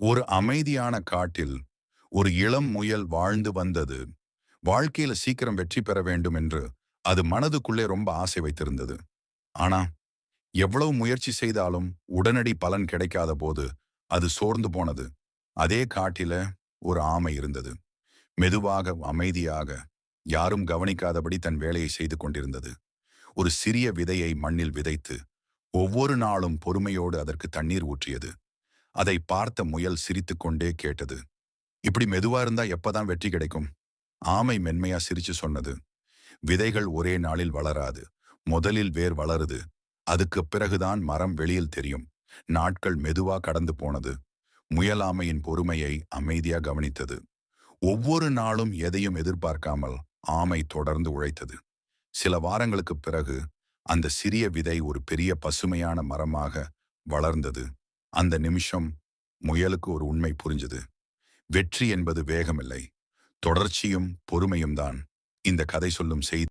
ஒரு அமைதியான காட்டில் ஒரு இளம் முயல் வாழ்ந்து வந்தது. வாழ்க்கையில சீக்கிரம் வெற்றி பெற வேண்டும் என்று அது மனதுக்குள்ளே ரொம்ப ஆசை வைத்திருந்தது. ஆனா, எவ்வளவு முயற்சி செய்தாலும் உடனடி பலன் கிடைக்காத போது அது சோர்ந்து போனது. அதே காட்டில ஒரு ஆமை இருந்தது. மெதுவாக, அமைதியாக, யாரும் கவனிக்காதபடி தன் வேலையை செய்து கொண்டிருந்தது. ஒரு சிறிய விதையை மண்ணில் விதைத்து, ஒவ்வொரு நாளும் பொறுமையோடு அதற்கு தண்ணீர் ஊற்றியது. அதை பார்த்த முயல் சிரித்துக்கொண்டே கேட்டது. இப்படி மெதுவா இருந்தா எப்பதான் வெற்றி கிடைக்கும்? ஆமை மென்மையா சிரிச்சு சொன்னது. விதைகள் ஒரே நாளில் வளராது. முதலில் வேர் வளருது. அதுக்குப் பிறகுதான் மரம் வெளியில் தெரியும். நாட்கள் மெதுவா கடந்து போனது. முயல் ஆமையின் பொறுமையை அமைதியா கவனித்தது. ஒவ்வொரு நாளும் எதையும் எதிர்பார்க்காமல் ஆமை தொடர்ந்து உழைத்தது. சில வாரங்களுக்குப் பிறகு அந்த சிறிய விதை ஒரு பெரிய பசுமையான மரமாக வளர்ந்தது. அந்த நிமிஷம் முயலுக்கு ஒரு உண்மை புரிஞ்சது. வெற்றி என்பது வேகமில்லை, தொடர்ச்சியும் பொறுமையும் தான். இந்த கதை சொல்லும் செய்தி